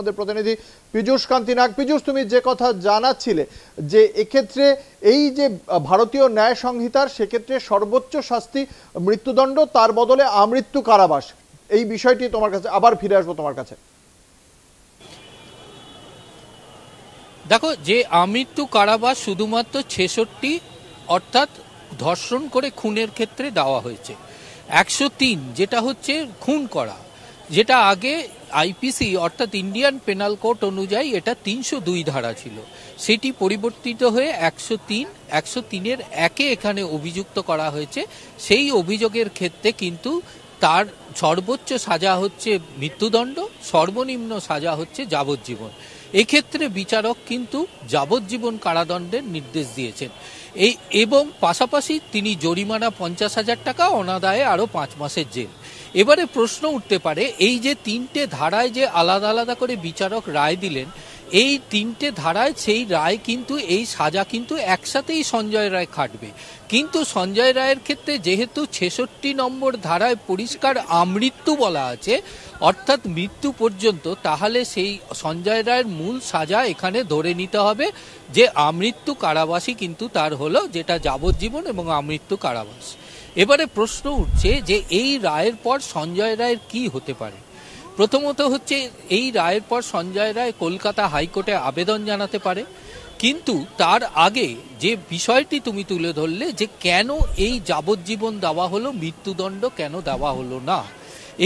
আমাদের প্রতিনিধি পীযূষ কান্তি নাগ। পীযূষ, তুমি যে কথা জানাচ্ছিলে যে এক্ষেত্রে এই যে ভারতীয় ন্যায় সংহিতার সেক্ষেত্রে সর্বোচ্চ শাস্তি মৃত্যুদণ্ড, তার বদলে আমৃত্যু কারাবাস, এই বিষয়টি তোমার কাছে আবার ফিরে আসবো তোমার কাছে। দেখো, যে আমৃত্যু কারাবাস শুধুমাত্র 66 অর্থাৎ ধর্ষণ করে খুনের ক্ষেত্রে দেওয়া হয়েছে। 103 যেটা হচ্ছে খুন করা, যেটা আগে আইপিসি অর্থাৎ ইন্ডিয়ান পেনাল কোড অনুযায়ী এটা 302 ধারা ছিল, সেটি পরিবর্তিত হয়ে 103-এর একে এখানে অভিযুক্ত করা হয়েছে। সেই অভিযোগের ক্ষেত্রে কিন্তু তার সর্বোচ্চ সাজা হচ্ছে মৃত্যুদণ্ড, সর্বনিম্ন সাজা হচ্ছে যাবজ্জীবন। এক্ষেত্রে বিচারক কিন্তু যাবজ্জীবন কারাদণ্ডের নির্দেশ দিয়েছেন এবং পাশাপাশি তিনি জরিমানা 50,000 টাকা, অনাদায়ে আরও 5 মাসের জেল। এবারে প্রশ্ন উঠতে পারে, এই যে 3টে ধারায় যে আলাদা আলাদা করে বিচারক রায় দিলেন, এই 3টে ধারায় সেই রায় কিন্তু এই সাজা কিন্তু একসাথেই সঞ্জয় রায় খাটবে। কিন্তু সঞ্জয় রায়ের ক্ষেত্রে যেহেতু 66 নম্বর ধারায় পরিষ্কার আমৃত্যু বলা আছে, অর্থাৎ মৃত্যু পর্যন্ত, তাহলে সেই সঞ্জয় রায়ের মূল সাজা এখানে ধরে নিতে হবে যে আমৃত্যু কারাবাসই কিন্তু তার হলো, যেটা যাবজ্জীবন এবং আমৃত্যু কারাবাস। এবারে প্রশ্ন উঠছে যে এই রায়ের পর সঞ্জয় রায়ের কি হতে পারে। প্রথমত হচ্ছে, এই রায়ের পর সঞ্জয় রায় কলকাতা হাইকোর্টে আবেদন জানাতে পারে। কিন্তু তার আগে যে বিষয়টি তুমি তুলে ধরলে যে কেন এই যাবজ্জীবন দেওয়া হলো, মৃত্যুদণ্ড কেন দেওয়া হলো না,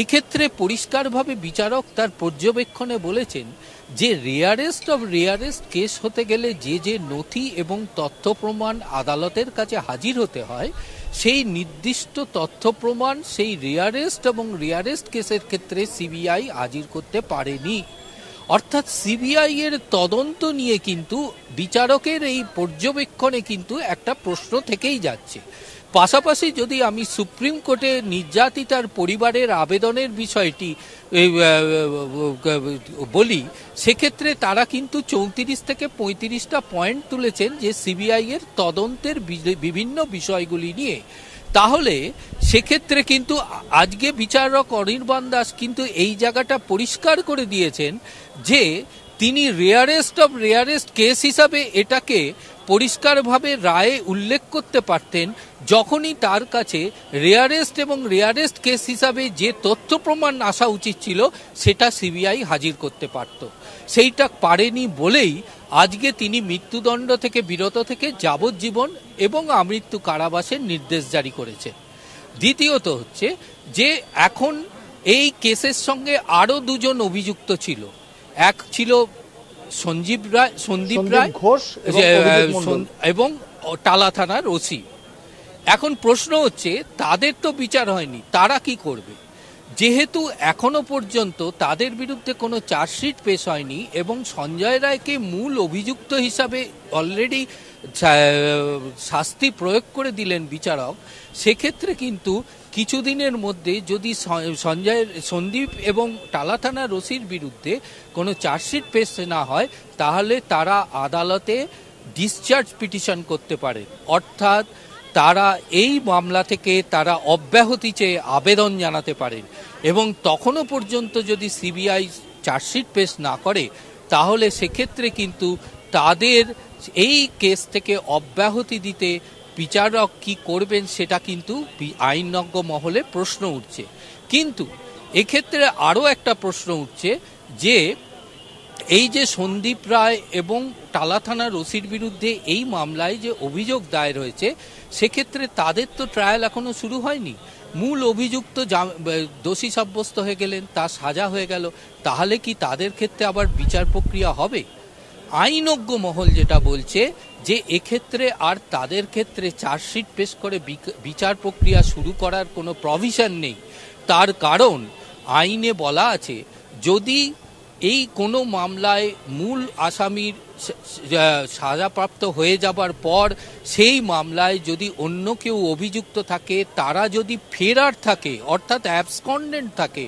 এক্ষেত্রে পরিষ্কারভাবে বিচারক তার পর্যবেক্ষণে বলেছেন যে রেয়ারেস্ট অফ রেয়ারেস্ট কেস হতে গেলে যে যে নথি এবং তথ্য প্রমাণ আদালতের কাছে হাজির হতে হয়, সেই নির্দিষ্ট তথ্য প্রমাণ সেই রেয়ারেস্ট এবং রেয়ারেস্ট কেসের ক্ষেত্রে সিবিআই হাজির করতে পারেনি। অর্থাৎ সিবিআই এর তদন্ত নিয়ে কিন্তু বিচারকের এই পর্যবেক্ষণে কিন্তু একটা প্রশ্ন থেকেই যাচ্ছে। পাশাপাশি যদি আমি সুপ্রিম কোর্টে নির্যাতিতার পরিবারের আবেদনের বিষয়টি বলি, সেক্ষেত্রে তারা কিন্তু 34 থেকে 35টা পয়েন্ট তুলেছেন যে সিবিআই এর তদন্তের বিভিন্ন বিষয়গুলি নিয়ে। তাহলে সেক্ষেত্রে কিন্তু আজকে বিচারক অনির্বাণ দাস কিন্তু এই জায়গাটা পরিষ্কার করে দিয়েছেন যে তিনি রেয়ারেস্ট অফ রেয়ারেস্ট কেস হিসাবে এটাকে পরিষ্কারভাবে রায়ে উল্লেখ করতে পারতেন, যখনই তার কাছে রেয়ারেস্ট এবং রেয়ারেস্ট কেস হিসাবে যে তথ্য প্রমাণ আসা উচিত ছিল সেটা সিবিআই হাজির করতে পারত। সেইটা পারেনি বলেই আজকে তিনি মৃত্যুদণ্ড থেকে বিরত থেকে যাবজ্জীবন এবং আমৃত্যু কারাবাসের নির্দেশ জারি করেছে। দ্বিতীয়ত হচ্ছে যে এখন এই কেসের সঙ্গে আরও 2জন অভিযুক্ত ছিল। এক ছিল সন্দীপ রায় ঘোষ এবং টালা থানার ওসি। এখন প্রশ্ন হচ্ছে, তাদের তো বিচার হয়নি, তারা কি করবে? যেহেতু এখনো পর্যন্ত তাদের বিরুদ্ধে কোনো চার্জশিট পেশ হয়নি এবং সঞ্জয় রায়কে মূল অভিযুক্ত হিসাবে অলরেডি শাস্তি প্রয়োগ করে দিলেন বিচারক, সেক্ষেত্রে কিন্তু কিছুদিনের মধ্যে যদি সন্দীপ এবং টালা থানার ওসির বিরুদ্ধে কোনো চার্জশিট পেশ না হয়, তাহলে তারা আদালতে ডিসচার্জ পিটিশন করতে পারে, অর্থাৎ তারা এই মামলা থেকে তারা অব্যাহতি চেয়ে আবেদন জানাতে পারেন। এবং তখনও পর্যন্ত যদি সিবিআই চার্জশিট পেশ না করে, তাহলে সেক্ষেত্রে কিন্তু তাদের এই কেস থেকে অব্যাহতি দিতে বিচারক কি করবেন সেটা কিন্তু আইনজ্ঞ মহলে প্রশ্ন উঠছে। কিন্তু এক্ষেত্রে আরও একটা প্রশ্ন উঠছে যে এই যে সন্দীপ রায় এবং টালা থানার ওসির বিরুদ্ধে এই মামলায় যে অভিযোগ দায়ের হয়েছে, সেক্ষেত্রে তাদের তো ট্রায়াল এখনো শুরু হয়নি। মূল অভিযুক্ত দোষী সাব্যস্ত হয়ে গেলেন, তার সাজা হয়ে গেল, তাহলে কি তাদের ক্ষেত্রে আবার বিচার প্রক্রিয়া হবে? আইনজ্ঞ মহল যেটা বলছে যে এক্ষেত্রে আর তাদের ক্ষেত্রে চার্জশিট পেশ করে বিচার প্রক্রিয়া শুরু করার কোনো প্রভিশন নেই। তার কারণ আইনে বলা আছে, যদি এই কোনো মামলায় মূল আসামির সাজাপ্রাপ্ত হয়ে যাবার পর সেই মামলায় যদি অন্য কেউ অভিযুক্ত থাকে, তারা যদি ফেরার থাকে অর্থাৎ অ্যাবসকন্ডেন্ট থাকে,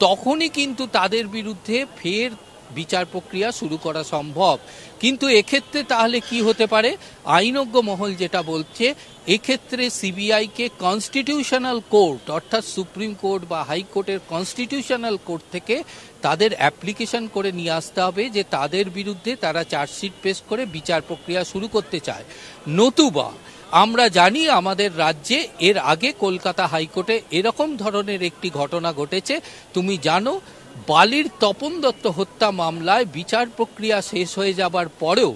তখনই কিন্তু তাদের বিরুদ্ধে ফের বিচার প্রক্রিয়া শুরু করা সম্ভব। কিন্তু এক্ষেত্রে তাহলে কি হতে পারে, আইনজ্ঞ মহল যেটা বলছে, এক্ষেত্রে সিবিআইকে কনস্টিটিউশনাল কোর্ট অর্থাৎ সুপ্রিম কোর্ট বা হাইকোর্টের কনস্টিটিউশনাল কোর্ট থেকে তাদের অ্যাপ্লিকেশন করে নিয়ে আসতে হবে যে তাদের বিরুদ্ধে তারা চার্জশিট পেশ করে বিচার প্রক্রিয়া শুরু করতে চায়। নতুবা আমরা জানি আমাদের রাজ্যে এর আগে কলকাতা হাইকোর্টে এরকম ধরনের একটি ঘটনা ঘটেছে। তুমি জানো, বালির তপন দত্ত হত্যা মামলায় বিচার প্রক্রিয়া শেষ হয়ে যাবার পরেও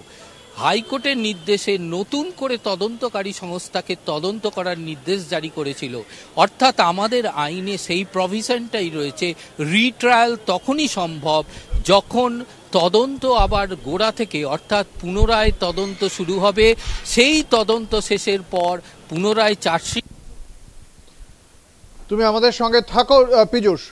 হাইকোর্টের নির্দেশে নতুন করে তদন্তকারী সংস্থাকে তদন্ত করার নির্দেশ জারি করেছিল। অর্থাৎ আমাদের আইনে সেই প্রভিশনটাই রয়েছে, রিট্রায়াল তখনই সম্ভব যখন তদন্ত আবার গোড়া থেকে অর্থাৎ পুনরায় তদন্ত শুরু হবে। সেই তদন্ত শেষের পর পুনরায় চার্জশিট। তুমি আমাদের সঙ্গে থাকো পীযূষ।